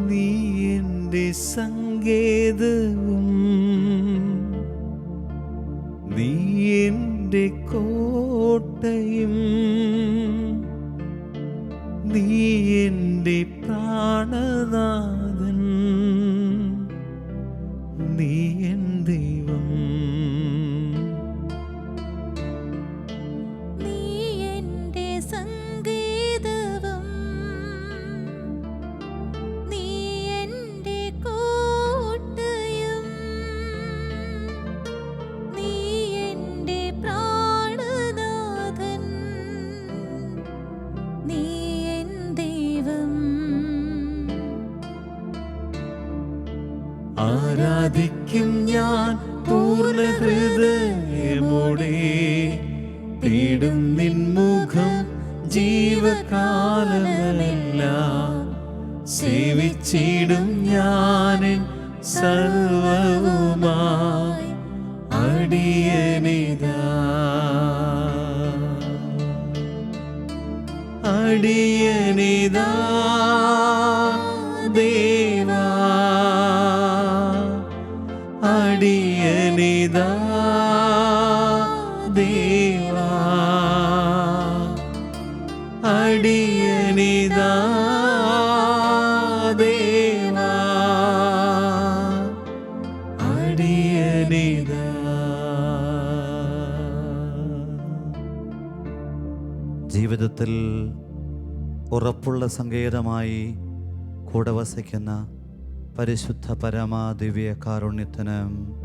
നീ എൻ്റെ സങ്കേതവും നീ എൻ്റെ കോട്ടയും നീ എൻ്റെ പ്രാണനാഥൻ നീ എൻ ദൈവം. നീ എൻ്റെ സങ്കേതവും നീ എൻ്റെ കോട്ടയും നീ എൻ്റെ പ്രാണനാഥൻ നീ എൻ ദൈവം. ആരാധിക്കും ഞാൻ പൂർണ്ണ ഹൃദയമോടെ, തേടും നിൻമുഖം ജീവകാലമെല്ലാം. സേവിച്ചിടും ഞാനെൻ സർവവുമായി അടിയനിതാ അടിയനിതാ ദേവാ അടിയനിതാ ദേവാ അടിയനിതാ ദേവാ അടിയനിതാ. ജീവിതത്തിൽ ഉറപ്പുള്ള സങ്കേതമായി കൂടെ വസിക്കുന്ന പരിശുദ്ധ പരമാ ദിവ്യ കാരുണ്യത്തിന്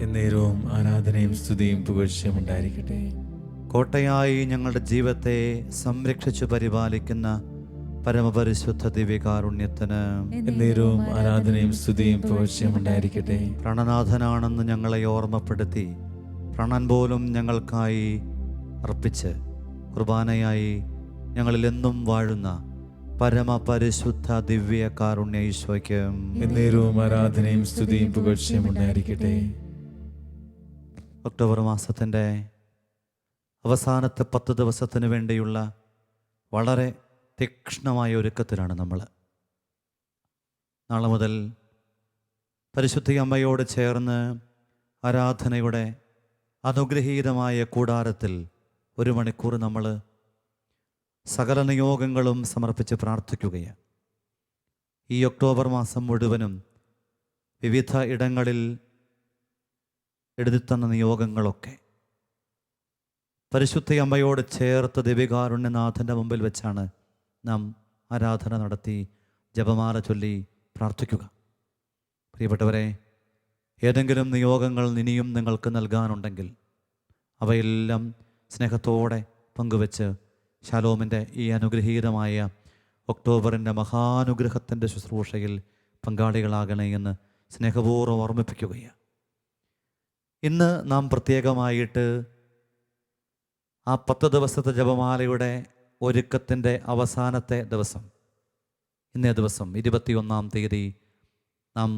എന്നേരവും ആരാധനയും സ്തുതിയും പുകഴ്ചയും ഉണ്ടായിരിക്കട്ടെ. കോട്ടയായി ഞങ്ങളുടെ ജീവിതത്തെ സംരക്ഷിച്ചു പരിപാലിക്കുന്ന പരമപരിശുദ്ധ ദിവ്യകാരുണ്യത്തിന് എന്നേരവും ആരാധനയും സ്തുതിയും പുകഴ്ചയും ഉണ്ടായിരിക്കട്ടെ. പ്രാണനാഥനാണെന്ന് ഞങ്ങളെ ഓർമ്മപ്പെടുത്തി പ്രാണൻ പോലും ഞങ്ങൾക്കായി അർപ്പിച്ച് കുർബാനയായി ഞങ്ങളിൽ എന്നും വാഴുന്ന പരമപരിശുദ്ധ ദിവ്യ കാരുണ്യ ഈശോയ്ക്ക് എന്നേരവും ആരാധനയും സ്തുതിയും പുകഴ്ചയും ഉണ്ടായിരിക്കട്ടെ. ഒക്ടോബർ മാസത്തിൻ്റെ അവസാനത്തെ 10 ദിവസത്തിന് വേണ്ടിയുള്ള വളരെ തീക്ഷ്ണമായ ഒരുക്കത്തിലാണ് നമ്മൾ. നാളെ മുതൽ പരിശുദ്ധ അമ്മയോട് ചേർന്ന് ആരാധനയുടെ അനുഗ്രഹീതമായ കൂടാരത്തിൽ 1 മണിക്കൂർ നമ്മൾ സകല നിയോഗങ്ങളും സമർപ്പിച്ച് പ്രാർത്ഥിക്കുകയാണ്. ഈ ഒക്ടോബർ മാസം മുഴുവനും വിവിധ ഇടങ്ങളിൽ എഴുതിത്തന്ന നിയോഗങ്ങളൊക്കെ പരിശുദ്ധ അമ്മയോട് ചേർത്ത് ദിവ്യകാരുണ്യനാഥൻ്റെ മുമ്പിൽ വെച്ചാണ് നാം ആരാധന നടത്തി ജപമാല ചൊല്ലി പ്രാർത്ഥിക്കുക. പ്രിയപ്പെട്ടവരെ, ഏതെങ്കിലും നിയോഗങ്ങൾ ഇനിയും നിങ്ങൾക്ക് നൽകാനുണ്ടെങ്കിൽ അവയെല്ലാം സ്നേഹത്തോടെ പങ്കുവെച്ച് ശാലോമിൻ്റെ ഈ അനുഗ്രഹീതമായ ഒക്ടോബറിൻ്റെ മഹാനുഗ്രഹത്തിൻ്റെ ശുശ്രൂഷയിൽ പങ്കാളികളാകണേ എന്ന് സ്നേഹപൂർവ്വം ഓർമ്മിപ്പിക്കുകയാണ്. ഇന്ന് നാം പ്രത്യേകമായിട്ട് ആ 10 ദിവസത്തെ ജപമാലയുടെ ഒരുക്കത്തിൻ്റെ അവസാനത്തെ ദിവസം, ഇന്നേ ദിവസം 21-ാം തീയതി നാം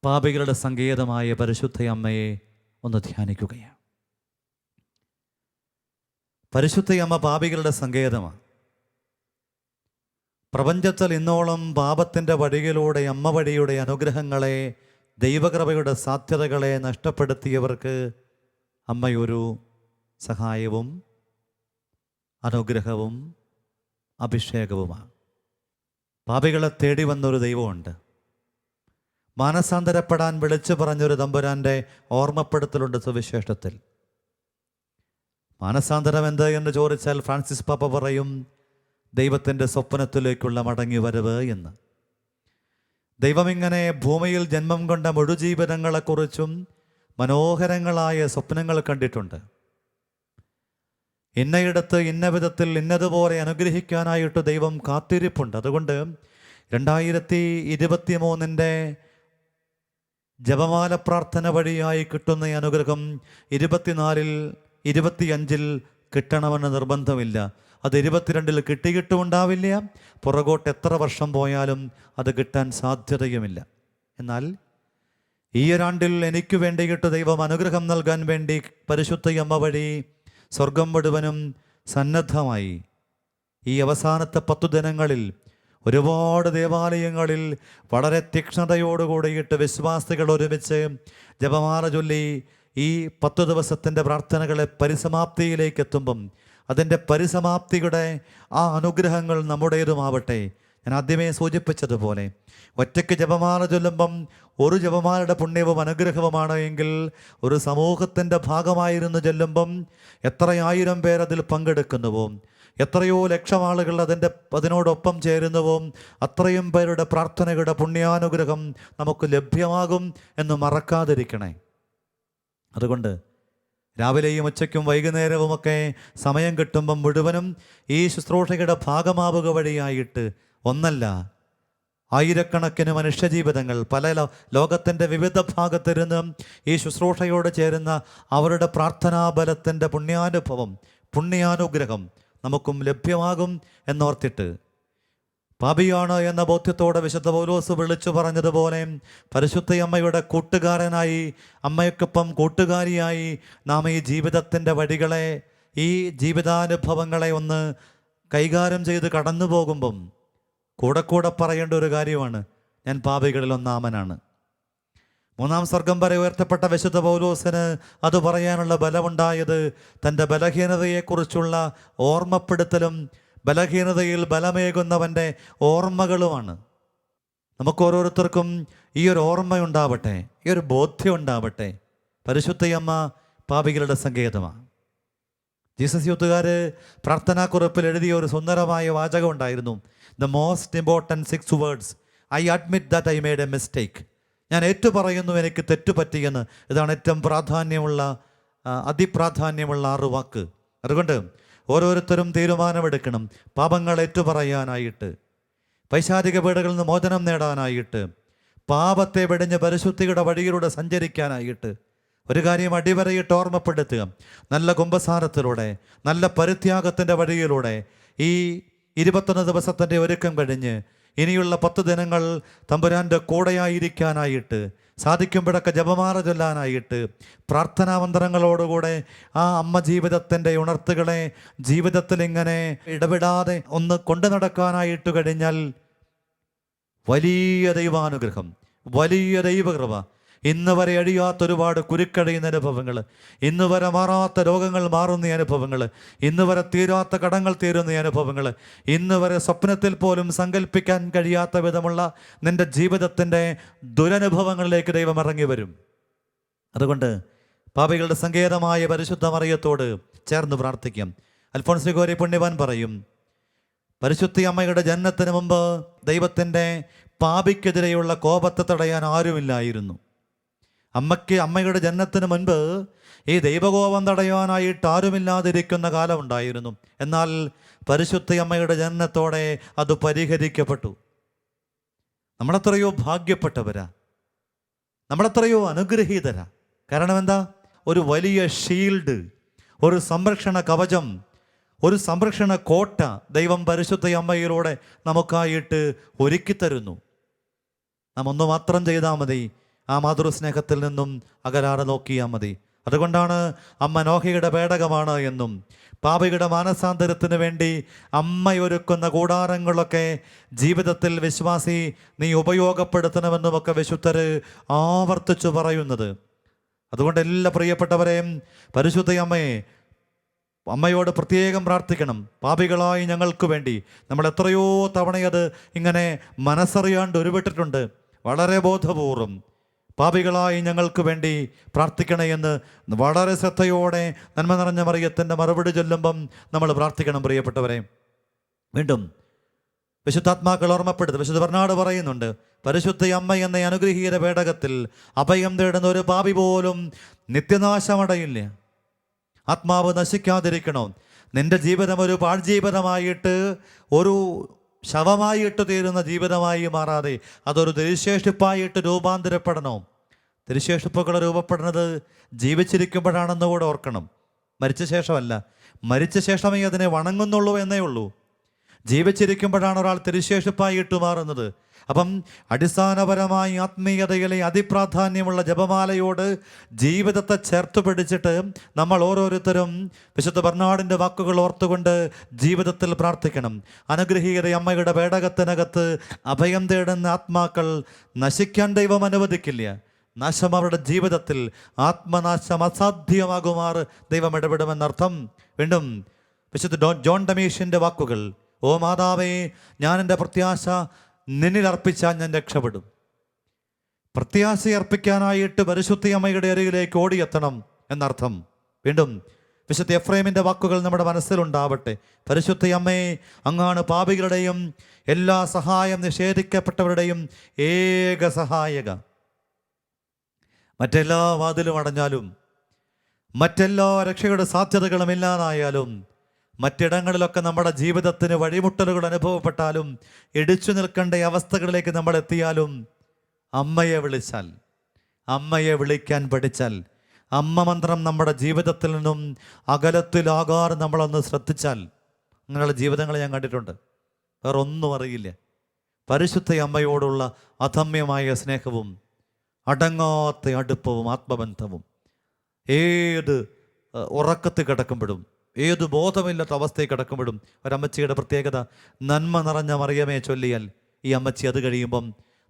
പാപികളുടെ സങ്കേതമായ പരിശുദ്ധ അമ്മയെ ഒന്ന് ധ്യാനിക്കുകയാണ്. പരിശുദ്ധ അമ്മ പാപികളുടെ സങ്കേതമാണ്. പ്രപഞ്ചത്തിൽ ഇന്നോളം പാപത്തിൻ്റെ വഴിയിലൂടെ അമ്മ വഴിയുടെ അനുഗ്രഹങ്ങളെ, ദൈവകൃപയുടെ സാധ്യതകളെ നഷ്ടപ്പെടുത്തിയവർക്ക് അമ്മയൊരു സഹായവും അനുഗ്രഹവും അഭിഷേകവുമാണ്. പാപികളെ തേടി വന്നൊരു ദൈവമുണ്ട്. മാനസാന്തരപ്പെടാൻ വിളിച്ചു പറഞ്ഞൊരു തമ്പുരാൻ്റെ ഓർമ്മപ്പെടുത്തലുണ്ട് സുവിശേഷത്തിൽ. മാനസാന്തരം എന്ത് എന്ന് ചോദിച്ചാൽ ഫ്രാൻസിസ് പാപ്പ പറയും, ദൈവത്തിൻ്റെ സ്വപ്നത്തിലേക്കുള്ള മടങ്ങി വരവ് എന്ന്. ദൈവമിങ്ങനെ ഭൂമിയിൽ ജന്മം കൊണ്ട മുഴുജീവിതങ്ങളെക്കുറിച്ചും മനോഹരങ്ങളായ സ്വപ്നങ്ങൾ കണ്ടിട്ടുണ്ട്. ഇന്നയിടത്ത് ഇന്ന വിധത്തിൽ ഇന്നതുപോലെ അനുഗ്രഹിക്കാനായിട്ട് ദൈവം കാത്തിരിപ്പുണ്ട്. അതുകൊണ്ട് 2023 ജപമാല പ്രാർത്ഥന വഴിയായി കിട്ടുന്ന അനുഗ്രഹം 24-ൽ 25-ൽ കിട്ടണമെന്ന് നിർബന്ധമില്ല. അത് 22-ൽ കിട്ടിയിട്ടുണ്ടാവില്ല. പുറകോട്ട് എത്ര വർഷം പോയാലും അത് കിട്ടാൻ സാധ്യതയുമില്ല. എന്നാൽ ഈ ഒരാണ്ടിൽ എനിക്ക് വേണ്ടിയിട്ട് ദൈവം അനുഗ്രഹം നൽകാൻ വേണ്ടി പരിശുദ്ധ അമ്മ വഴി സ്വർഗം മുഴുവനും സന്നദ്ധമായി ഈ അവസാനത്തെ 10 ദിനങ്ങളിൽ ഒരുപാട് ദേവാലയങ്ങളിൽ വളരെ തീക്ഷ്ണതയോടുകൂടിയിട്ട് വിശ്വാസികൾ ഒരുമിച്ച് ജപമാല ചൊല്ലി ഈ 10 ദിവസത്തിൻ്റെ പ്രാർത്ഥനകളെ പരിസമാപ്തിയിലേക്ക് എത്തുമ്പം അതിൻ്റെ പരിസമാപ്തിയുടെ ആ അനുഗ്രഹങ്ങൾ നമ്മുടേതുമാവട്ടെ. ഞാൻ ആദ്യമേ സൂചിപ്പിച്ചതുപോലെ ഒറ്റയ്ക്ക് ജപമാല ചൊല്ലുമ്പം ഒരു ജപമാലയുടെ പുണ്യവും അനുഗ്രഹവുമാണ് എങ്കിൽ ഒരു സമൂഹത്തിൻ്റെ ഭാഗമായിരുന്നു ചൊല്ലുമ്പം എത്രയായിരം പേർ അതിൽ പങ്കെടുക്കുന്നുവോ, എത്രയോ ലക്ഷം ആളുകൾ അതിനോടൊപ്പം ചേരുന്നുവോ, അത്രയും പേരുടെ പ്രാർത്ഥനയുടെ പുണ്യാനുഗ്രഹം നമുക്ക് ലഭ്യമാകും എന്ന് മറക്കാതിരിക്കണേ. അതുകൊണ്ട് രാവിലെയും ഉച്ചയ്ക്കും വൈകുന്നേരവുമൊക്കെ സമയം കിട്ടുമ്പം മുഴുവനും ഈ ശുശ്രൂഷയുടെ ഭാഗമാവുക വഴിയായിട്ട് ഒന്നല്ല, ആയിരക്കണക്കിന് മനുഷ്യജീവിതങ്ങൾ പല ലോകത്തിൻ്റെ വിവിധ ഭാഗത്തിരുന്ന് ഈ ശുശ്രൂഷയോട് ചേരുന്ന അവരുടെ പ്രാർത്ഥനാബലത്തിൻ്റെ പുണ്യാനുഗ്രഹം നമുക്കും ലഭ്യമാകും എന്നോർത്തിട്ട്, പാപിയാണ് എന്ന ബോധ്യത്തോടെ വിശുദ്ധ പൗലോസ് വിളിച്ചു പറഞ്ഞതുപോലെ പരിശുദ്ധയമ്മയുടെ കൂട്ടുകാരനായി, അമ്മയ്ക്കൊപ്പം കൂട്ടുകാരിയായി നാം ഈ ജീവിതത്തിൻ്റെ വഴികളെ, ഈ ജീവിതാനുഭവങ്ങളെ ഒന്ന് കൈകാര്യം ചെയ്ത് കടന്നു പോകുമ്പം കൂടെ പറയേണ്ട ഒരു കാര്യമാണ്, ഞാൻ പാപികളിൽ ഒന്നാമനാണ്. 3-ാം സ്വർഗം വരെ ഉയർത്തപ്പെട്ട വിശുദ്ധ പൗലോസിന് അത് പറയാനുള്ള ബലമുണ്ടായത് തൻ്റെ ബലഹീനതയെക്കുറിച്ചുള്ള ഓർമ്മപ്പെടുത്തലും ബലഹീനതയിൽ ബലമേകുന്നവൻ്റെ ഓർമ്മകളുമാണ്. നമുക്ക് ഓരോരുത്തർക്കും ഈ ഒരു ഓർമ്മയുണ്ടാവട്ടെ, ഈ ഒരു ബോധ്യം ഉണ്ടാവട്ടെ. പരിശുദ്ധയമ്മ പാപികളുടെ സങ്കേതമാണ്. ജീസസ് യൂത്തുകാർ പ്രാർത്ഥനാക്കുറിപ്പിൽ എഴുതിയ ഒരു സുന്ദരമായ വാചകം ഉണ്ടായിരുന്നു. The most important 6 words, I admit that I made A mistake. ഞാൻ ഏറ്റുപറയുന്നു എനിക്ക് തെറ്റുപറ്റിയെന്ന്. ഇതാണ് ഏറ്റവും അതിപ്രാധാന്യമുള്ള 6 വാക്ക്. അതുകൊണ്ട് ഓരോരുത്തരും തീരുമാനമെടുക്കണം, പാപങ്ങൾ ഏറ്റുപറയാനായിട്ട്, പൈശാചിക പീഡകളിൽ നിന്ന് മോചനം നേടാനായിട്ട്, പാപത്തെ വെടിഞ്ഞ് പരിശുദ്ധിയുടെ വഴിയിലൂടെ സഞ്ചരിക്കാനായിട്ട്. ഒരു കാര്യം അടിവരയിട്ട് ഓർമ്മപ്പെടുത്തുക, നല്ല കുമ്പസാരത്തിലൂടെ, നല്ല പരിത്യാഗത്തിൻ്റെ വഴിയിലൂടെ ഈ 21 ദിവസത്തിൻ്റെ ഒരുക്കം കഴിഞ്ഞ് ഇനിയുള്ള 10 ദിനങ്ങൾ തമ്പുരാൻ്റെ കൂടെയായിരിക്കാനായിട്ട്, സാധിക്കുമ്പോഴൊക്കെ ജപമാല ചൊല്ലാനായിട്ട്, പ്രാർത്ഥനാ മന്ത്രങ്ങളോടുകൂടെ ആ അമ്മ ജീവിതത്തിൻ്റെ ഉണർത്തുകളെ ജീവിതത്തിൽ ഇങ്ങനെ ഇടപെടാതെ ഒന്ന് കൊണ്ടു നടക്കാനായിട്ട് കഴിഞ്ഞാൽ വലിയ ദൈവാനുഗ്രഹം, വലിയ ദൈവകൃപ, ഇന്ന് വരെ അഴിയാത്ത ഒരുപാട് കുരുക്കഴിയുന്ന അനുഭവങ്ങൾ, ഇന്ന് വരെ മാറാത്ത രോഗങ്ങൾ മാറുന്ന അനുഭവങ്ങൾ, ഇന്ന് വരെ തീരാത്ത കടങ്ങൾ തീരുന്ന അനുഭവങ്ങൾ, ഇന്ന് വരെ സ്വപ്നത്തിൽ പോലും സങ്കല്പിക്കാൻ കഴിയാത്ത വിധമുള്ള നിൻ്റെ ജീവിതത്തിൻ്റെ ദുരനുഭവങ്ങളിലേക്ക് ദൈവം ഇറങ്ങി വരും. അതുകൊണ്ട് പാപികളുടെ സങ്കേതമായ പരിശുദ്ധ മറിയത്തോട് ചേർന്ന് പ്രാർത്ഥിക്കാം. അൽഫോൻസ് ഗ്രിഗോരി പുണ്യവാൻ പറയും, പരിശുദ്ധ അമ്മയുടെ ജനനത്തിന് മുമ്പ് ദൈവത്തിൻ്റെ പാപിക്കെതിരെയുള്ള കോപത്തെ തടയാൻ ആരുമില്ലായിരുന്നു. അമ്മയുടെ ജനനത്തിന് മുൻപ് ഈ ദൈവകോപം തടയാനായിട്ട് ആരുമില്ലാതിരിക്കുന്ന കാലമുണ്ടായിരുന്നു. എന്നാൽ പരിശുദ്ധ അമ്മയുടെ ജനനത്തോടെ അത് പരിഹരിക്കപ്പെട്ടു. നമ്മളെത്രയോ ഭാഗ്യപ്പെട്ടവരാ, നമ്മളെത്രയോ അനുഗ്രഹീതരാ. കാരണം എന്താ? ഒരു വലിയ ഷീൽഡ്, ഒരു സംരക്ഷണ കവചം, ഒരു സംരക്ഷണ കോട്ട ദൈവം പരിശുദ്ധ അമ്മയിലൂടെ നമുക്കായിട്ട് ഒരുക്കിത്തരുന്നു. നാം ഒന്ന് മാത്രം ചെയ്താൽ മതി, ആ മാതൃസ്നേഹത്തിൽ നിന്നും അകലാതെ നോക്കിയാൽ മതി. അതുകൊണ്ടാണ് അമ്മ നോഹയുടെ പേടകമാണ് എന്നും, പാപിയുടെ മാനസാന്തരത്തിന് വേണ്ടി അമ്മയൊരുക്കുന്ന കൂടാരങ്ങളൊക്കെ ജീവിതത്തിൽ വിശ്വാസി നീ ഉപയോഗപ്പെടുത്തണമെന്നുമൊക്കെ വിശുദ്ധർ ആവർത്തിച്ചു പറയുന്നത്. അതുകൊണ്ട് എല്ലാ പ്രിയപ്പെട്ടവരെയും പരിശുദ്ധ അമ്മയോട് പ്രത്യേകം പ്രാർത്ഥിക്കണം. പാപികളായി ഞങ്ങൾക്ക് വേണ്ടി നമ്മൾ എത്രയോ തവണയത് ഇങ്ങനെ മനസ്സറിയാണ്ട് ഉരുവിട്ടിട്ടുണ്ട്. വളരെ ബോധപൂർവം പാപികളായി ഞങ്ങൾക്ക് വേണ്ടി പ്രാർത്ഥിക്കണേ എന്ന് വളരെ ശ്രദ്ധയോടെ നന്മ നിറഞ്ഞ മറിയത്തിൻ്റെ മറുപടി ചൊല്ലുമ്പം നമ്മൾ പ്രാർത്ഥിക്കണം. പ്രിയപ്പെട്ടവരെ, വീണ്ടും വിശുദ്ധാത്മാക്കൾ ഓർമ്മപ്പെടുത്തും. വിശുദ്ധ ബർനാർഡ് പറയുന്നുണ്ട്, പരിശുദ്ധ അമ്മ എന്ന അനുഗ്രഹീത പേടകത്തിൽ അഭയം തേടുന്ന ഒരു പാപി പോലും നിത്യനാശമടയില്ല. ആത്മാവ് നശിക്കാതിരിക്കണോ? നിന്റെ ജീവിതം ഒരു പാഴ്ജീവിതമായിട്ട്, ഒരു ശവമായിട്ട് തീരുന്ന ജീവിതമായി മാറാതെ അതൊരു തിരുശേഷിപ്പായിട്ട് രൂപാന്തരപ്പെടണോ? തിരുശേഷിപ്പുകൾ രൂപപ്പെടുന്നത് ജീവിച്ചിരിക്കുമ്പോഴാണെന്ന് കൂടെ ഓർക്കണം. മരിച്ച ശേഷമല്ല. മരിച്ച ശേഷമേ അതിനെ വണങ്ങുന്നുള്ളൂ എന്നേ ഉള്ളൂ. ജീവിച്ചിരിക്കുമ്പോഴാണ് ഒരാൾ തിരുശേഷിപ്പായിട്ട് മാറുന്നത്. അപ്പം അടിസ്ഥാനപരമായി ആത്മീയതയിലെ അതിപ്രാധാന്യമുള്ള ജപമാലയോട് ജീവിതത്തെ ചേർത്ത് പിടിച്ചിട്ട് നമ്മൾ ഓരോരുത്തരും വിശുദ്ധ ബർണാഡിൻ്റെ വാക്കുകൾ ഓർത്തുകൊണ്ട് ജീവിതത്തിൽ പ്രാർത്ഥിക്കണം. അനുഗ്രഹീത അമ്മയുടെ പേടകത്തിനകത്ത് അഭയം തേടുന്ന ആത്മാക്കൾ നശിക്കാൻ ദൈവം അനുവദിക്കില്ല. നാശം അവരുടെ ജീവിതത്തിൽ ആത്മനാശം അസാധ്യമാകുമാർ ദൈവം ഇടപെടുമെന്നർത്ഥം. വീണ്ടും വിശുദ്ധ ജോൺ ഡമീഷ്യൻ്റെ വാക്കുകൾ, ഓ മാതാവേ, ഞാൻ എൻ്റെ പ്രത്യാശ നിന്നിൽ അർപ്പിച്ചാൽ ഞാൻ രക്ഷപ്പെടും. പ്രത്യാശയർപ്പിക്കാനായിട്ട് പരിശുദ്ധ അമ്മയുടെ അരികിലേക്ക് ഓടിയെത്തണം എന്നർത്ഥം. വീണ്ടും വിശുദ്ധ എഫ്രൈമിൻ്റെ വാക്കുകൾ നമ്മുടെ മനസ്സിലുണ്ടാവട്ടെ. പരിശുദ്ധ അമ്മയെ, അങ്ങാണ് പാപികളുടെയും എല്ലാ സഹായം നിഷേധിക്കപ്പെട്ടവരുടെയും ഏക സഹായക. മറ്റെല്ലാ വാതിലും അടഞ്ഞാലും, മറ്റെല്ലാ രക്ഷയുടെ സാധ്യതകളും ഇല്ലാതായാലും, മറ്റിടങ്ങളിലൊക്കെ നമ്മുടെ ജീവിതത്തിന് വഴിമുട്ടലുകൾ അനുഭവപ്പെട്ടാലും, ഇടിച്ചു നിൽക്കേണ്ട അവസ്ഥകളിലേക്ക് നമ്മൾ എത്തിയാലും, അമ്മയെ വിളിച്ചാൽ, അമ്മയെ വിളിക്കാൻ പഠിച്ചാൽ, അമ്മ മന്ത്രം നമ്മുടെ ജീവിതത്തിൽ നിന്നും അകലത്തിലാകാറ് നമ്മളൊന്ന് ശ്രദ്ധിച്ചാൽ, അങ്ങനെയുള്ള ജീവിതങ്ങൾ ഞാൻ കണ്ടിട്ടുണ്ട്. വേറെ ഒന്നും അറിയില്ല. പരിശുദ്ധ അമ്മയോടുള്ള അധമ്യമായ സ്നേഹവും അടങ്ങാത്ത അടുപ്പവും ആത്മബന്ധവും, ഏത് ഉറക്കത്തിൽ കിടക്കുമ്പോഴും, ഏത് ബോധമില്ലാത്ത അവസ്ഥയിൽ കിടക്കുമ്പോഴും ഒരമ്മച്ചിയുടെ പ്രത്യേകത, നന്മ നിറഞ്ഞ മറിയമേ ചൊല്ലിയാൽ ഈ അമ്മച്ചി അത് കഴിയുമ്പം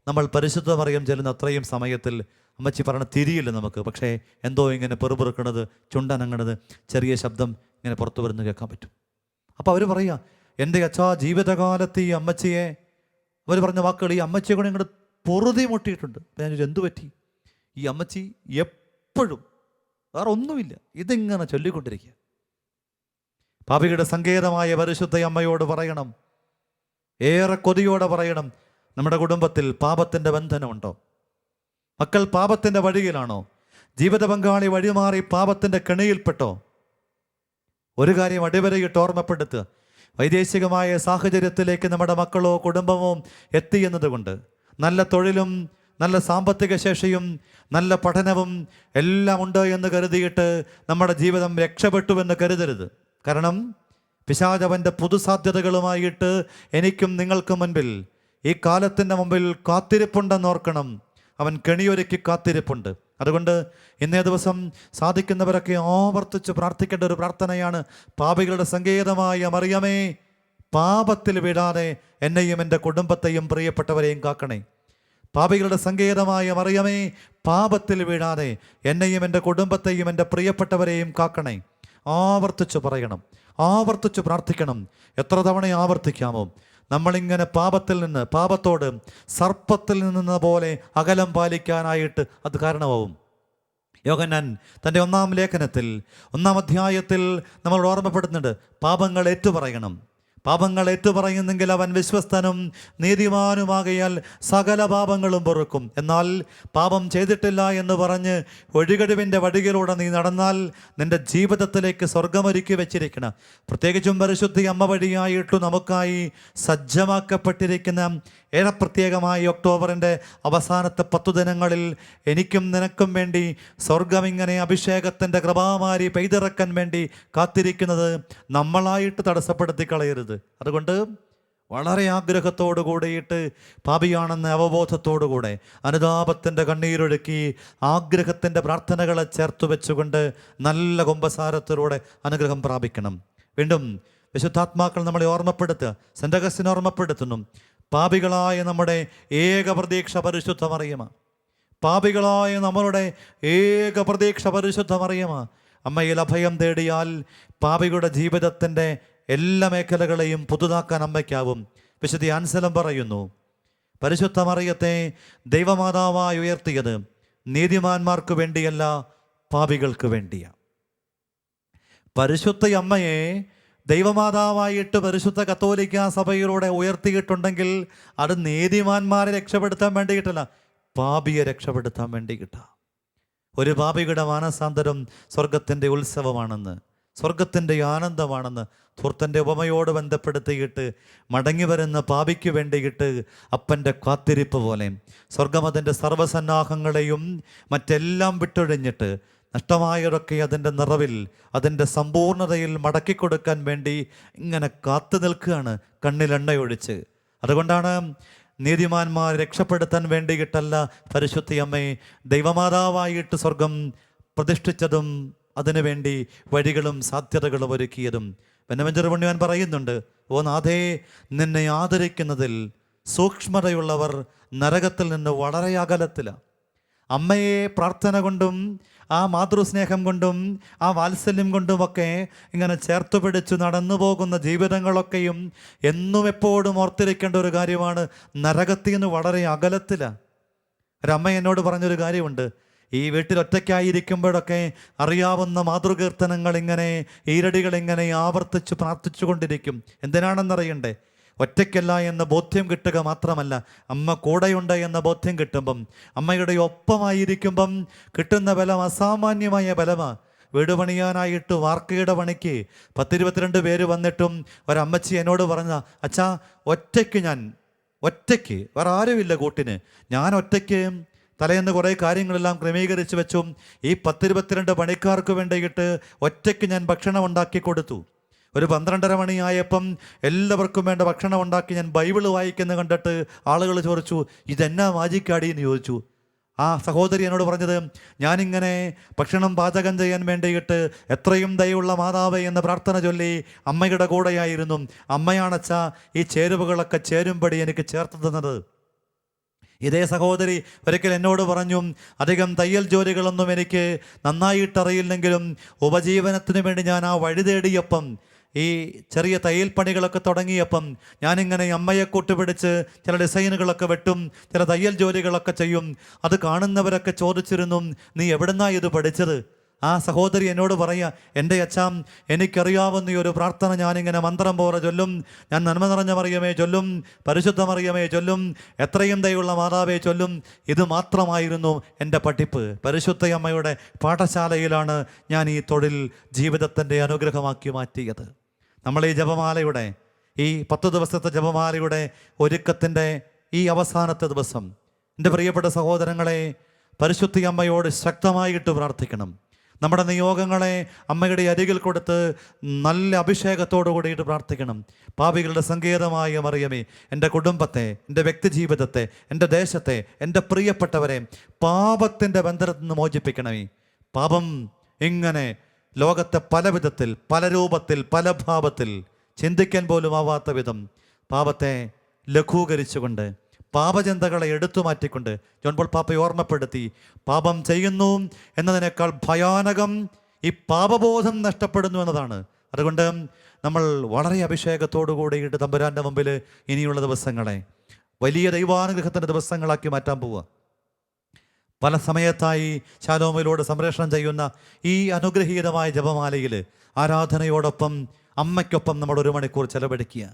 നമ്മൾ പരിശുദ്ധ മറിയം ചെല്ലുന്ന അത്രയും സമയത്തിൽ അമ്മച്ചി പറഞ്ഞ തിരിയില്ല നമുക്ക്. പക്ഷേ എന്തോ ഇങ്ങനെ പെറുപിറുക്കണത്, ചുണ്ടനങ്ങണത്, ചെറിയ ശബ്ദം ഇങ്ങനെ പുറത്തു വരുന്ന കേൾക്കാൻ പറ്റും. അപ്പോൾ അവർ പറയുക, എൻ്റെ അച്ഛാ ജീവിതകാലത്ത് ഈ അമ്മച്ചിയെ, അവർ പറഞ്ഞ വാക്കുകൾ, ഈ അമ്മച്ചിയെ കൂടെ ഇങ്ങോട്ട് പൊറുതി മുട്ടിയിട്ടുണ്ട്. ഞാൻ എന്തു പറ്റി? ഈ അമ്മച്ചി എപ്പോഴും വേറെ ഒന്നുമില്ല, ഇതിങ്ങനെ ചൊല്ലിക്കൊണ്ടിരിക്കുക. പാപികളുടെ സങ്കേതമായ പരിശുദ്ധ അമ്മയോട് പറയണം, ഏറെ കൊതിയോടെ പറയണം, നമ്മുടെ കുടുംബത്തിൽ പാപത്തിൻ്റെ ബന്ധനമുണ്ടോ? മക്കൾ പാപത്തിൻ്റെ വഴിയിലാണോ? ജീവിത പങ്കാളി വഴിമാറി പാപത്തിൻ്റെ കെണിയിൽപ്പെട്ടോ? ഒരു കാര്യം അടിവരയിട്ട് ഓർമ്മപ്പെടുത്തുക, വൈദേശികമായ സാഹചര്യത്തിലേക്ക് നമ്മുടെ മക്കളോ കുടുംബമോ എത്തിയെന്നതുകൊണ്ട് നല്ല തൊഴിലും നല്ല സാമ്പത്തിക ശേഷിയും നല്ല പഠനവും എല്ലാം ഉണ്ട് എന്ന് കരുതിയിട്ട് നമ്മുടെ ജീവിതം രക്ഷപ്പെട്ടുവെന്ന് കരുതരുത്. കാരണം പിശാചവൻ്റെ പുതുസാധ്യതകളുമായിട്ട് എനിക്കും നിങ്ങൾക്കും മുൻപിൽ, ഈ കാലത്തിൻ്റെ മുമ്പിൽ കാത്തിരിപ്പുണ്ടെന്ന് ഓർക്കണം. അവൻ കെണിയൊരുക്കി കാത്തിരിപ്പുണ്ട്. അതുകൊണ്ട് ഇന്നേ ദിവസം സാധിക്കുന്നവരൊക്കെ ആവർത്തിച്ച് പ്രാർത്ഥിക്കേണ്ട ഒരു പ്രാർത്ഥനയാണ്, പാപികളുടെ സങ്കേതമായ മറിയമേ, പാപത്തിൽ വീഴാതെ എന്നെയും എൻ്റെ കുടുംബത്തെയും പ്രിയപ്പെട്ടവരെയും കാക്കണേ. പാപികളുടെ സങ്കേതമായ മറിയമേ, പാപത്തിൽ വീഴാതെ എന്നെയും എൻ്റെ കുടുംബത്തെയും എൻ്റെ പ്രിയപ്പെട്ടവരെയും കാക്കണേ. ആവർത്തിച്ച് പറയണം, ആവർത്തിച്ച് പ്രാർത്ഥിക്കണം. എത്ര തവണ ആവർത്തിക്കാമോ? നമ്മളിങ്ങനെ പാപത്തിൽ നിന്ന്, പാപത്തോട് സർപ്പത്തിൽ നിന്ന പോലെ അകലം പാലിക്കാനായിട്ട് അത് കാരണമാവും. യോഹന്നാൻ തൻ്റെ 1-ാം ലേഖനത്തിൽ 1-ാം അധ്യായത്തിൽ നമ്മളോട് ഓർമ്മപ്പെടുന്നുണ്ട്, പാപങ്ങൾ ഏറ്റുപറയണം. പാപങ്ങൾ ഏറ്റുപറയുന്നെങ്കിൽ അവൻ വിശ്വസ്തനും നീതിമാനുമാകയാൽ സകല പാപങ്ങളും പൊറുക്കും. എന്നാൽ പാപം ചെയ്തിട്ടില്ല എന്ന് പറഞ്ഞ് ഒഴുകഴിവിൻ്റെ വഴിയിലൂടെ നീ നടന്നാൽ നിൻ്റെ ജീവിതത്തിലേക്ക് സ്വർഗമൊരുക്കി വെച്ചിരിക്കണം. പ്രത്യേകിച്ചും പരിശുദ്ധി അമ്മ വഴിയായിട്ടു നമുക്കായി സജ്ജമാക്കപ്പെട്ടിരിക്കുന്ന ഏറെ പ്രത്യേകമായി ഒക്ടോബറിൻ്റെ അവസാനത്തെ 10 ദിനങ്ങളിൽ എനിക്കും നിനക്കും വേണ്ടി സ്വർഗം ഇങ്ങനെ അഭിഷേകത്തിൻ്റെ കൃപാമാരി പെയ്തിറക്കാൻ വേണ്ടി കാത്തിരിക്കുന്നത് നമ്മളായിട്ട് തടസ്സപ്പെടുത്തി കളയരുത്. അതുകൊണ്ട് വളരെ ആഗ്രഹത്തോടു കൂടിയിട്ട്, പാപിയാണെന്ന അവബോധത്തോടുകൂടെ അനുതാപത്തിൻ്റെ കണ്ണീരൊഴുക്കി ആഗ്രഹത്തിൻ്റെ പ്രാർത്ഥനകളെ ചേർത്ത് വെച്ചുകൊണ്ട് നല്ല കുമ്പസാരത്തിലൂടെ അനുഗ്രഹം പ്രാപിക്കണം. വീണ്ടും വിശുദ്ധാത്മാക്കൾ നമ്മളെ ഓർമ്മപ്പെടുത്തുക. സെൻ്റ് അഗസ്റ്റിൻ ഓർമ്മപ്പെടുത്തുന്നു, പാപികളായ നമ്മുടെ ഏക പ്രതീക്ഷ പരിശുദ്ധ മറിയമ. പാപികളായ നമ്മളുടെ ഏക പ്രതീക്ഷ പരിശുദ്ധ മറിയമ. അമ്മയിൽ അഭയം തേടിയാൽ പാപികളുടെ ജീവിതത്തിൻ്റെ എല്ലാ മേഖലകളെയും പുതുതാക്കാൻ അമ്മയ്ക്കാവും. വിശുദ്ധ ആൻസലം പറയുന്നു, പരിശുദ്ധ മറിയത്തെ ദൈവമാതാവായി ഉയർത്തിയത് നീതിമാന്മാർക്ക് വേണ്ടിയല്ല, പാപികൾക്ക് വേണ്ടിയാണ്. പരിശുദ്ധ അമ്മയെ ദൈവമാതാവായിട്ട് പരിശുദ്ധ കത്തോലിക്ക സഭയിലൂടെ ഉയർത്തിയിട്ടുണ്ടെങ്കിൽ അത് നീതിമാന്മാരെ രക്ഷപ്പെടുത്താൻ വേണ്ടിയിട്ടല്ല, പാപിയെ രക്ഷപ്പെടുത്താൻ വേണ്ടിയിട്ടാണ്. ഒരു പാപിയുടെ മാനസാന്തരം സ്വർഗത്തിൻ്റെ ഉത്സവമാണെന്ന്, സ്വർഗത്തിൻ്റെ ആനന്ദമാണെന്ന് ധൂർത്തൻ്റെ ഉപമയോട് ബന്ധപ്പെടുത്തിയിട്ട് മടങ്ങി വരുന്ന പാപിക്ക് വേണ്ടിയിട്ട് അപ്പൻ്റെ കാത്തിരിപ്പ് പോലെ സ്വർഗം അതിൻ്റെ സർവ്വസന്നാഹങ്ങളെയും മറ്റെല്ലാം വിട്ടൊഴിഞ്ഞിട്ട് നഷ്ടമായതൊക്കെ അതിൻ്റെ നിറവിൽ, അതിൻ്റെ സമ്പൂർണതയിൽ മടക്കിക്കൊടുക്കാൻ വേണ്ടി ഇങ്ങനെ കാത്തു നിൽക്കുകയാണ്, കണ്ണിലെണ്ണയൊഴിച്ച്. അതുകൊണ്ടാണ് നീതിമാന്മാർ രക്ഷപ്പെടുത്താൻ വേണ്ടിയിട്ടല്ല പരിശുദ്ധയമ്മയെ ദൈവമാതാവായിട്ട് സ്വർഗം പ്രതിഷ്ഠിച്ചതും അതിനുവേണ്ടി വഴികളും സാധ്യതകളും ഒരുക്കിയതും. ബെനവഞ്ചർ പുണ്യവാൻ പറയുന്നുണ്ട്, ഓ നാഥേ, നിന്നെ ആദരിക്കുന്നതിൽ സൂക്ഷ്മതയുള്ളവർ നരകത്തിൽ നിന്ന് വളരെ അകലത്തിലാണ്. അമ്മയെ പ്രാർത്ഥന കൊണ്ടും ആ മാതൃസ്നേഹം കൊണ്ടും ആ വാത്സല്യം കൊണ്ടുമൊക്കെ ഇങ്ങനെ ചേർത്ത് പിടിച്ചു നടന്നു പോകുന്ന ജീവിതങ്ങളൊക്കെയും എന്നും എപ്പോഴും ഓർത്തിരിക്കേണ്ട ഒരു കാര്യമാണ്. നരകത്തിൽ നിന്ന് വളരെ അകലത്തിലാണ്. ഒരമ്മ എന്നോട് പറഞ്ഞൊരു കാര്യമുണ്ട്, ഈ വീട്ടിൽ ഒറ്റയ്ക്കായിരിക്കുമ്പോഴൊക്കെ അറിയാവുന്ന മാതൃകീർത്തനങ്ങൾ ഇങ്ങനെ ഈരടികൾ ഇങ്ങനെ ആവർത്തിച്ച് പ്രാർത്ഥിച്ചു കൊണ്ടിരിക്കും. എന്തിനാണെന്നറിയണ്ടേ? ഒറ്റയ്ക്കല്ല എന്ന ബോധ്യം കിട്ടുക മാത്രമല്ല, അമ്മ കൂടെയുണ്ട് എന്ന ബോധ്യം കിട്ടുമ്പം, അമ്മയുടെ ഒപ്പമായിരിക്കുമ്പം കിട്ടുന്ന ബലം അസാമാന്യമായ ബലമാണ്. വീട് പണിയാനായിട്ട് വാർക്കയുടെ പണിക്ക് 10-22 പേര് വന്നിട്ടും ഒരമ്മച്ചി എന്നോട് പറഞ്ഞ, അച്ഛാ ഒറ്റയ്ക്ക് വേറെ ആരുമില്ല കൂട്ടിന്, ഞാൻ ഒറ്റയ്ക്ക് തലേന്ന് കുറേ കാര്യങ്ങളെല്ലാം ക്രമീകരിച്ച് വെച്ചും ഈ 10-22 പണിക്കാർക്ക് വേണ്ടിയിട്ട് ഒറ്റയ്ക്ക് ഞാൻ ഭക്ഷണം ഉണ്ടാക്കി കൊടുത്തു. ഒരു 12:30 മണിയായപ്പം എല്ലാവർക്കും വേണ്ട ഭക്ഷണം ഉണ്ടാക്കി ഞാൻ ബൈബിള് വായിക്കുന്ന കണ്ടിട്ട് ആളുകൾ ചോദിച്ചു, ഇതെന്നാ മാജിക്കാടി എന്ന് ചോദിച്ചു. ആ സഹോദരി എന്നോട് പറഞ്ഞത്, ഞാനിങ്ങനെ ഭക്ഷണം പാചകം ചെയ്യാൻ വേണ്ടിയിട്ട് എത്രയും ദയുള്ള മാതാവേ എന്ന പ്രാർത്ഥന ചൊല്ലി അമ്മയുടെ കൂടെയായിരുന്നു. അമ്മയാണച്ചാ ഈ ചേരുവകളൊക്കെ ചേരുമ്പടി എനിക്ക് ചേർത്ത് തന്നത്. ഇതേ സഹോദരി ഒരിക്കൽ എന്നോട് പറഞ്ഞു, അധികം തയ്യൽ ജോലികളൊന്നും എനിക്ക് നന്നായിട്ടറിയില്ലെങ്കിലും ഉപജീവനത്തിന് വേണ്ടി ഞാൻ ആ വഴി തേടിയപ്പം, ഈ ചെറിയ തയ്യൽ പണികളൊക്കെ തുടങ്ങിയപ്പം ഞാനിങ്ങനെ അമ്മയെ കൂട്ടുപിടിച്ച് ചില ഡിസൈനുകളൊക്കെ വെട്ടും, ചില തയ്യൽ ജോലികളൊക്കെ ചെയ്യും. അത് കാണുന്നവരൊക്കെ ചോദിച്ചിരുന്നു, നീ എവിടുന്നാ ഇത് പഠിച്ചത്? ആ സഹോദരി എന്നോട് പറയാ, എൻ്റെ അച്ഛാം, എനിക്കറിയാവുന്ന ഈ ഒരു പ്രാർത്ഥന ഞാനിങ്ങനെ മന്ത്രം പോലെ ചൊല്ലും. ഞാൻ നന്മ നിറഞ്ഞ മറിയമേ ചൊല്ലും, പരിശുദ്ധ മറിയമേ ചൊല്ലും, എത്രയും ദയുള്ള മാതാവേ ചൊല്ലും. ഇത് മാത്രമായിരുന്നു എൻ്റെ പഠിപ്പ്. പരിശുദ്ധ അമ്മയുടെ പാഠശാലയിലാണ് ഞാൻ ഈ തൊഴിൽ ജീവിതത്തിൻ്റെ അനുഗ്രഹമാക്കി മാറ്റിയത്. നമ്മൾ ഈ ജപമാലയുടെ, ഈ 10 ദിവസത്തെ ജപമാലയുടെ ഒരുക്കത്തിൻ്റെ ഈ അവസാനത്തെ ദിവസം എൻ്റെ പ്രിയപ്പെട്ട സഹോദരങ്ങളെ, പരിശുദ്ധ അമ്മയോട് ശക്തമായിട്ട് പ്രാർത്ഥിക്കണം. നമ്മുടെ നിയോഗങ്ങളെ അമ്മയുടെ അരികിൽ കൊടുത്ത് നല്ല അഭിഷേകത്തോടു കൂടിയിട്ട് പ്രാർത്ഥിക്കണം. പാപികളുടെ സങ്കേതമായ മറിയമേ, എൻ്റെ കുടുംബത്തെ, എൻ്റെ വ്യക്തിജീവിതത്തെ, എൻ്റെ ദേശത്തെ, എൻ്റെ പ്രിയപ്പെട്ടവരെ പാപത്തിൻ്റെ ബന്ധനത്തിൽ നിന്ന് മോചിപ്പിക്കണമേ. പാപം ഇങ്ങനെ ലോകത്തെ പല വിധത്തിൽ, പല രൂപത്തിൽ, പല ഭാവത്തിൽ ചിന്തിക്കാൻ പോലും ആവാത്ത വിധം പാപത്തെ ലഘൂകരിച്ചുകൊണ്ട്, പാപചിന്തകളെ എടുത്തു മാറ്റിക്കൊണ്ട് ജോൺ പോൾ പാപ്പയെ ഓർമ്മപ്പെടുത്തി, പാപം ചെയ്യുന്നു എന്നതിനേക്കാൾ ഭയാനകം ഈ പാപബോധം നഷ്ടപ്പെടുന്നു എന്നതാണ്. അതുകൊണ്ട് നമ്മൾ വളരെ അഭിഷേകത്തോടു കൂടിയിട്ട് തമ്പുരാൻ്റെ മുമ്പിൽ ഇനിയുള്ള ദിവസങ്ങളെ വലിയ ദൈവാനുഗ്രഹത്തിൻ്റെ ദിവസങ്ങളാക്കി മാറ്റാൻ പോവുക. പല സമയത്തായി ശാലോമിലൂടെ സംപ്രേഷണം ചെയ്യുന്ന ഈ അനുഗ്രഹീതമായ ജപമാലയിൽ ആരാധനയോടൊപ്പം അമ്മയ്ക്കൊപ്പം നമ്മൾ 1 മണിക്കൂർ ചെലവഴിക്കുക.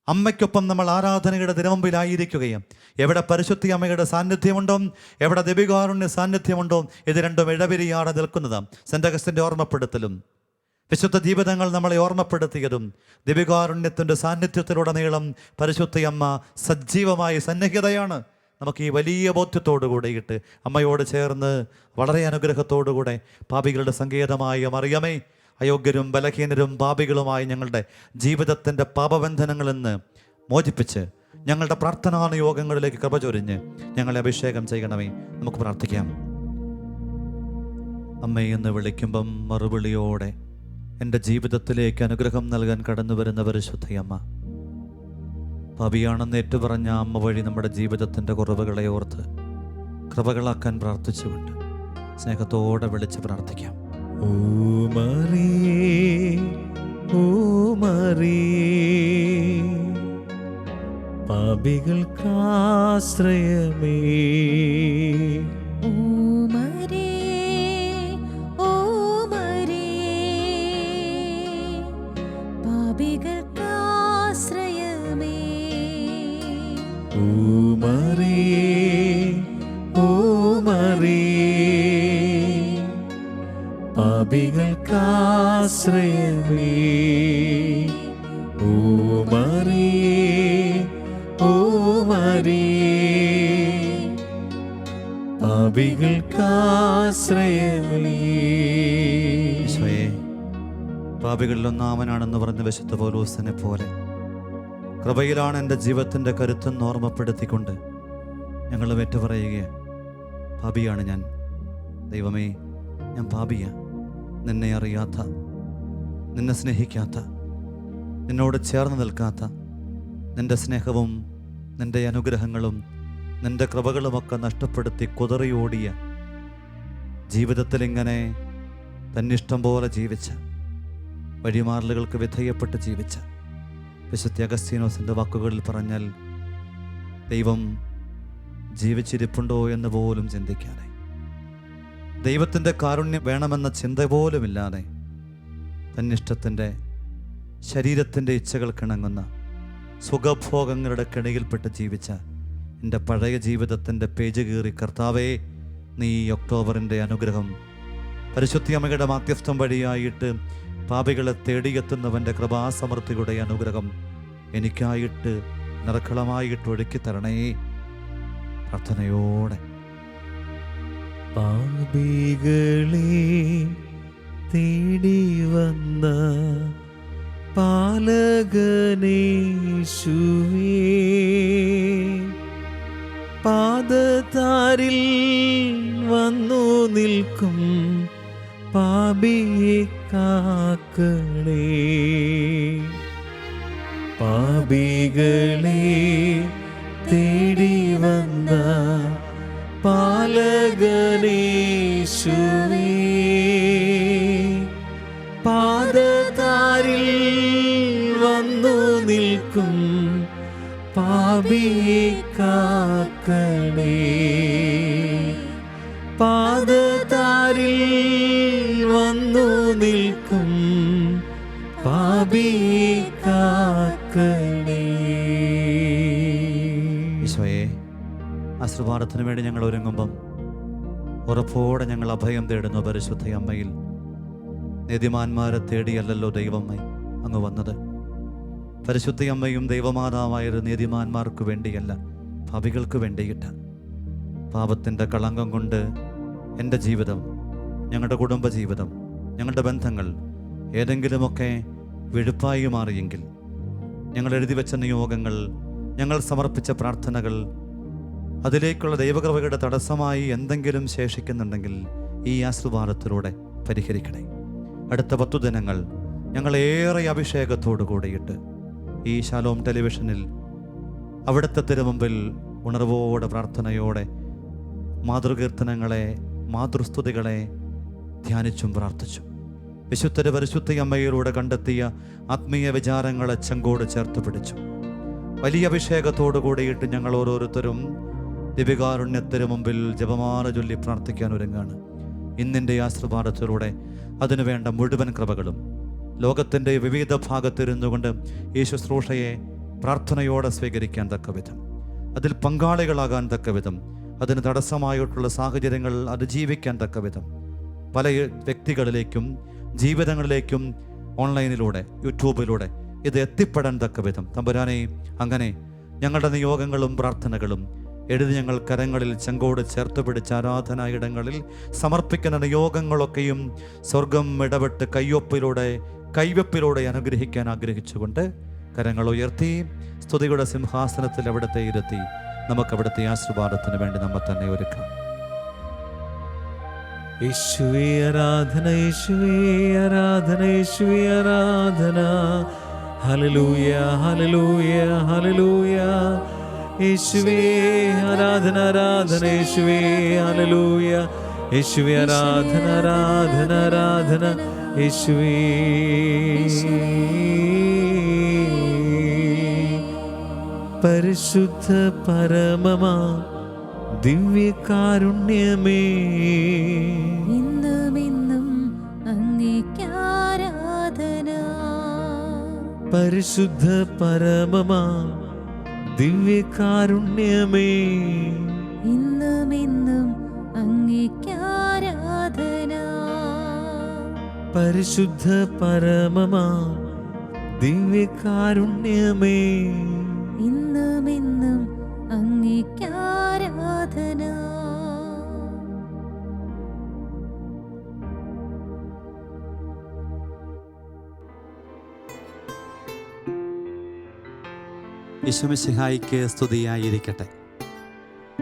അമ്മയ്ക്കൊപ്പം നമ്മൾ ആരാധനയുടെ തിരുമുമ്പിലായിരിക്കുകയും എവിടെ പരിശുദ്ധി അമ്മയുടെ സാന്നിധ്യമുണ്ടോ, എവിടെ ദൈവികാരുണ്യ സാന്നിധ്യമുണ്ടോ, ഇത് രണ്ടും ഇടപിരിയാണ് നിൽക്കുന്നതാണ്. സെൻ്റ് അഗസ്റ്റിൻ്റെ ഓർമ്മപ്പെടുത്തലും വിശുദ്ധ ജീവിതങ്ങൾ നമ്മളെ ഓർമ്മപ്പെടുത്തിയതും ദൈവികാരുണ്യത്തിൻ്റെ സാന്നിധ്യത്തിലുടനീളം പരിശുദ്ധ അമ്മ സജീവമായ സന്നിഹിതയാണ്. നമുക്ക് ഈ വലിയ ബോധ്യത്തോടു കൂടിയിട്ട് അമ്മയോട് ചേർന്ന് വളരെ അനുഗ്രഹത്തോടുകൂടെ പാപികളുടെ സങ്കേതമായ മറിയമേ, അയോഗ്യരും ബലഹീനരും പാപികളുമായി ഞങ്ങളുടെ ജീവിതത്തിൻ്റെ പാപബന്ധനങ്ങളിൽ നിന്ന് മോചിപ്പിച്ച് ഞങ്ങളുടെ പ്രാർത്ഥനാ നിയോഗങ്ങളിലേക്ക് കൃപ ചൊരിഞ്ഞ് ഞങ്ങളെ അഭിഷേകം ചെയ്യണമേ. നമുക്ക് പ്രാർത്ഥിക്കാം. അമ്മയെന്ന് വിളിക്കുമ്പം മറുവിളിയോടെ എൻ്റെ ജീവിതത്തിലേക്ക് അനുഗ്രഹം നൽകാൻ കടന്നു വരുന്ന പരിശുദ്ധയമ്മ, പാപിയാണെന്ന് ഏറ്റുപറഞ്ഞ അമ്മ വഴി നമ്മുടെ ജീവിതത്തിൻ്റെ കുറവുകളെ ഓർത്ത് കൃപകളാക്കാൻ പ്രാർത്ഥിച്ചുകൊണ്ട് സ്നേഹത്തോടെ വിളിച്ച് പ്രാർത്ഥിക്കാം. ഓ മറിയേ, ഓ മറിയേ, പാപികൾക്കാശ്രയമേ. ഓ മറിയേ, ഓ മറിയേ, പാപികൾക്കാശ്രയമേ. ഓ മറിയേ, ഓ മറിയേ, പാപികൾക്കാശ്രയമേ. ഓ മറിയേ, ഓ മറിയേ, പാപികൾക്കാശ്രയമേ. ഈശോയെ, പാപികളിലൊന്നാമനാണെന്ന് പറഞ്ഞ വിശുദ്ധ പൗലോസിനെ പോലെ കൃപയിലാണ് എൻ്റെ ജീവിതത്തിൻ്റെ കരുത്തെന്ന് ഓർമ്മപ്പെടുത്തിക്കൊണ്ട് ഞങ്ങൾ ഏറ്റുപറയുകയാണ്. പാപിയാണ് ഞാൻ ദൈവമേ, ഞാൻ പാപിയാ. നിന്നെ അറിയാത്ത, നിന്നെ സ്നേഹിക്കാത്ത, നിന്നോട് ചേർന്ന് നിൽക്കാത്ത, നിൻ്റെ സ്നേഹവും നിൻ്റെ അനുഗ്രഹങ്ങളും നിൻ്റെ കൃപകളുമൊക്കെ നഷ്ടപ്പെടുത്തി കുതറിയോടിയ ജീവിതത്തിൽ ഇങ്ങനെ തന്നിഷ്ടം പോലെ ജീവിച്ച, വഴിമാറലുകൾക്ക് വിധേയപ്പെട്ട് ജീവിച്ച വിശുദ്ധ അഗസ്തീനോസിൻ്റെ വാക്കുകളിൽ പറഞ്ഞാൽ ദൈവം ജീവിച്ചിരിപ്പുണ്ടോ എന്ന് പോലും ചിന്തിക്കാതെ, ദൈവത്തിൻ്റെ കാരുണ്യം വേണമെന്ന ചിന്ത പോലുമില്ലാതെ തന്നിഷ്ടത്തിൻ്റെ ശരീരത്തിൻ്റെ ഇച്ഛകൾക്കിണങ്ങുന്ന സുഖഭോഗങ്ങളുടെ കെണിയിൽപ്പെട്ട് ജീവിച്ച എൻ്റെ പഴയ ജീവിതത്തിൻ്റെ പേജ് കീറി കർത്താവേ, നീ ഈ ഒക്ടോബറിൻ്റെ അനുഗ്രഹം പരിശുദ്ധ അമ്മയുടെ മാധ്യസ്ഥം വഴിയായിട്ട് പാപികളെ തേടിയെത്തുന്നവൻ്റെ കൃപാസമൃദ്ധിയുടെ അനുഗ്രഹം എനിക്കായിട്ട് നിറക്കളമായിട്ട് ഒഴുക്കി തരണേ. പ്രാർത്ഥനയോടെ പാപികളെ തേടി വന്ന പാലകനേശുവേ, പാദതാരിൽ വന്നു നിൽക്കും പാപിയെ കാക്കണേ. പാപികളെ തേടി വന്ന പാലകനേശുവേ, പാദതാരിൽ വന്നു നിൽക്കും പാപിയെ കാക്കണേ. പാദതാരിൽ വന്നു നിൽക്കും പാപിയെ കാക്കണേ. ഈശോയെ, ആശീർവാദത്തിന് വേണ്ടി ഞങ്ങൾ ഒരുങ്ങുമ്പം ഉറപ്പോടെ ഞങ്ങൾ അഭയം തേടുന്നു പരിശുദ്ധ അമ്മയിൽ. നീതിമാന്മാരെ തേടിയല്ലല്ലോ ദൈവമേ അങ്ങ് വന്നത്. പരിശുദ്ധ അമ്മയും ദൈവമാതാവായൊരു നീതിമാന്മാർക്ക് വേണ്ടിയല്ല, പാപികൾക്ക് വേണ്ടിയിട്ട. പാപത്തിൻ്റെ കളങ്കം കൊണ്ട് എൻ്റെ ജീവിതം, ഞങ്ങളുടെ കുടുംബജീവിതം, ഞങ്ങളുടെ ബന്ധങ്ങൾ ഏതെങ്കിലുമൊക്കെ വെഴുപ്പായി മാറിയെങ്കിൽ, ഞങ്ങൾ എഴുതി വെച്ച നിയോഗങ്ങൾ, ഞങ്ങൾ സമർപ്പിച്ച പ്രാർത്ഥനകൾ, അതിലേക്കുള്ള ദൈവകൃപയുടെ തടസ്സമായി എന്തെങ്കിലും ശേഷിക്കുന്നുണ്ടെങ്കിൽ ഈ ആശീർവാദത്തിലൂടെ പരിഹരിക്കണേ. അടുത്ത 10 ദിനങ്ങൾ ഞങ്ങളേറെ അഭിഷേകത്തോടു കൂടിയിട്ട് ഈ ശാലോം ടെലിവിഷനിൽ അവിടുത്തെ തിരുമുമ്പിൽ ഉണർവോടെ പ്രാർത്ഥനയോടെ മാതൃകീർത്തനങ്ങളെ, മാതൃസ്തുതികളെ ധ്യാനിച്ചും പ്രാർത്ഥിച്ചു. വിശുദ്ധരെ പരിശുദ്ധ അമ്മയിലൂടെ കണ്ടെത്തിയ ആത്മീയ വിചാരങ്ങളെ ചെങ്കോട് ചേർത്ത് പിടിച്ചു. വലിയ അഭിഷേകത്തോടു കൂടിയിട്ട് ഞങ്ങൾ ഓരോരുത്തരും ദിവ്യകാരുണ്യത്തിന് മുമ്പിൽ ജപമാല ചൊല്ലി പ്രാർത്ഥിക്കാൻ ഒരുങ്ങാണ്. ഇന്നിൻ്റെ ആശീർവാദത്തിലൂടെ അതിനുവേണ്ട മുഴുവൻ കൃപകളും ലോകത്തിൻ്റെ വിവിധ ഭാഗത്തിരുന്നുകൊണ്ട് ഈ ശുശ്രൂഷയെ പ്രാർത്ഥനയോടെ സ്വീകരിക്കാൻ തക്ക വിധം, അതിൽ പങ്കാളികളാകാൻ തക്ക വിധം, അതിന് തടസ്സമായിട്ടുള്ള സാഹചര്യങ്ങൾ അതിജീവിക്കാൻ തക്ക വിധം പല വ്യക്തികളിലേക്കും ജീവിതങ്ങളിലേക്കും ഓൺലൈനിലൂടെ, യൂട്യൂബിലൂടെ ഇത് എത്തിപ്പെടാൻ തക്ക വിധം തമ്പുരാനെ, അങ്ങനെ ഞങ്ങളുടെ നിയോഗങ്ങളും പ്രാർത്ഥനകളും എഴുതി ഞങ്ങൾ കരങ്ങളിൽ ചെങ്കോട് ചേർത്ത് പിടിച്ച ആരാധനായിടങ്ങളിൽ സമർപ്പിക്കുന്ന നിയോഗങ്ങളൊക്കെയും സ്വർഗം ഇടപെട്ട് കൈവെപ്പിലൂടെ അനുഗ്രഹിക്കാൻ ആഗ്രഹിച്ചുകൊണ്ട് കരങ്ങൾ ഉയർത്തി സ്തുതിയുടെ സിംഹാസനത്തിൽ അവിടുത്തെ ഇരുത്തി നമുക്ക് അവിടുത്തെ ആശീർവാദത്തിന് വേണ്ടി നമ്മെ തന്നെ ഒരുക്കാം. യേശുവേ ആരാധന, യേശുവേ ആരാധന, യേശുവേ ആരാധന. Hallelujah, hallelujah, hallelujah. യേശുവേ ആരാധന, ആരാധന, യേശുവേ ഹല്ലേലൂയ. യേശുവേ ആരാധന, ആരാധന, ആരാധന, യേശുവേ. പരിശുദ്ധ പരമമാ ദിവ്യകാരുണ്യമേ, ഇന്നുമെന്നും അങ്ങേക്കാരാധന. പരിശുദ്ധ പരമമാ ദിവ്യകാരുണ്യമേ, ഇന്നുമെന്നും അങ്ങേക്കാരാധന. പരിശുദ്ധ പരമമാ ദിവ്യകാരുണ്യമേ, ഇന്നുമെന്നും അങ്ങേക്കാരാധന. യേശുമിശിഹായിക്ക് സ്തുതിയായിരിക്കട്ടെ.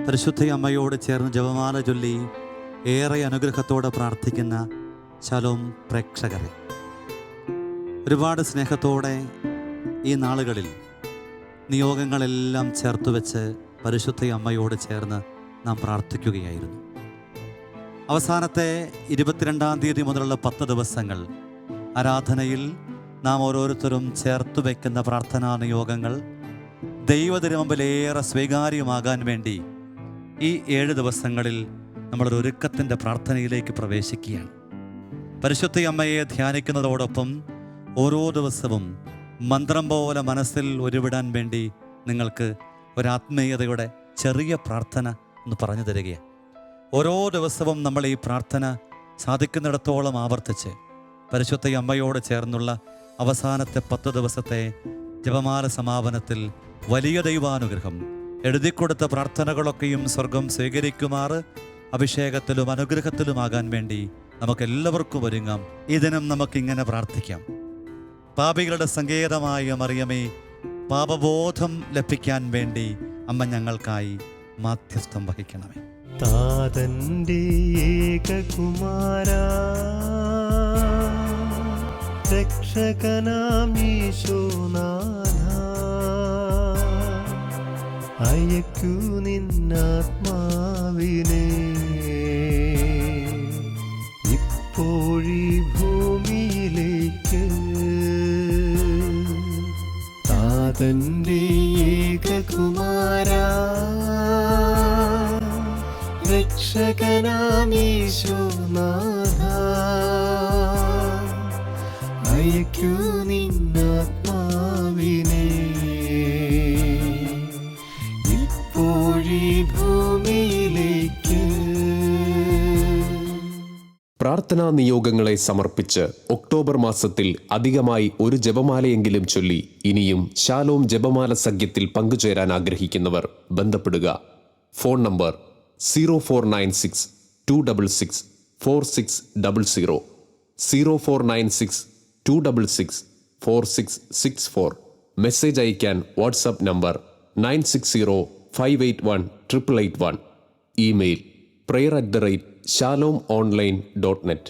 പരിശുദ്ധ അമ്മയോട് ചേർന്ന് ജപമാല ചൊല്ലി ഏറെ അനുഗ്രഹത്തോടെ പ്രാർത്ഥിക്കുന്ന ശലോം പ്രേക്ഷകരെ, ഒരുപാട് സ്നേഹത്തോടെ ഈ നാളുകളിൽ നിയോഗങ്ങളെല്ലാം ചേർത്ത് വെച്ച് പരിശുദ്ധ അമ്മയോട് ചേർന്ന് നാം പ്രാർത്ഥിക്കുകയായിരുന്നു. അവസാനത്തെ 22-ാം തീയതി മുതലുള്ള 10 ദിവസങ്ങൾ ആരാധനയിൽ നാം ഓരോരുത്തരും ചേർത്ത് വയ്ക്കുന്ന പ്രാർത്ഥനാ നിയോഗങ്ങൾ ദൈവത്തിനുമുമ്പിലേറെ സ്വീകാര്യമാകാൻ വേണ്ടി ഈ 7 ദിവസങ്ങളിൽ നമ്മളൊരു ഒരുക്കത്തിൻ്റെ പ്രാർത്ഥനയിലേക്ക് പ്രവേശിക്കുകയാണ്. പരിശുദ്ധ അമ്മയെ ധ്യാനിക്കുന്നതോടൊപ്പം ഓരോ ദിവസവും മന്ത്രം പോലെ മനസ്സിൽ ഉരുവിടാൻ വേണ്ടി നിങ്ങൾക്ക് ഒരാത്മീയതയുടെ ചെറിയ പ്രാർത്ഥന ഒന്ന് പറഞ്ഞു തരികയാണ്. ഓരോ ദിവസവും നമ്മൾ ഈ പ്രാർത്ഥന സാധിക്കുന്നിടത്തോളം ആവർത്തിച്ച് പരിശുദ്ധ അമ്മയോട് ചേർന്നുള്ള അവസാനത്തെ 10 ദിവസത്തെ ജപമാല സമാപനത്തിൽ വലിയ ദൈവാനുഗ്രഹം എഴുതിക്കൊടുത്ത പ്രാർത്ഥനകളൊക്കെയും സ്വർഗം സ്വീകരിക്കുമാറ് അഭിഷേകത്തിലും അനുഗ്രഹത്തിലുമാകാൻ വേണ്ടി നമുക്കെല്ലാവർക്കും ഒരുങ്ങാം. ഈ ദിനം നമുക്കിങ്ങനെ പ്രാർത്ഥിക്കാം. പാപികളുടെ സങ്കേതമായ മറിയമേ, പാപബോധം ലഭിക്കാൻ വേണ്ടി അമ്മ ഞങ്ങൾക്കായി മാധ്യസ്ഥം വഹിക്കണമേ. താതന്റെ ഏകകുമാരാ, രക്ഷകനാം ഈശോനാഥ, അയക്കൂ നിന്നാത്മാവിനെ ഇപ്പോഴീ ഭൂമിയിലേക്ക്. താതന്റെ ഏകകുമാരാ, രക്ഷകനാം ഈശോനാഥ, അയക്കൂ നിന്നാത്മാവിനെ ഇപ്പോഴീ ഭൂമിയിലേക്ക്. പ്രാർത്ഥനാ നിയോഗങ്ങളെ സമർപ്പിച്ച് ഒക്ടോബർ മാസത്തിൽ അധികമായി ഒരു ജപമാലയെങ്കിലും ചൊല്ലി ഇനിയും ശാലോം ജപമാല സഖ്യത്തിൽ പങ്കുചേരാൻ ആഗ്രഹിക്കുന്നവർ ബന്ധപ്പെടുക. Phone number 0496 266 4600, 0496 266 4664. മെസ്സേജ് അയക്കാൻ വാട്സാപ്പ് നമ്പർ 9605818881. Email prayer@shalomonline.net.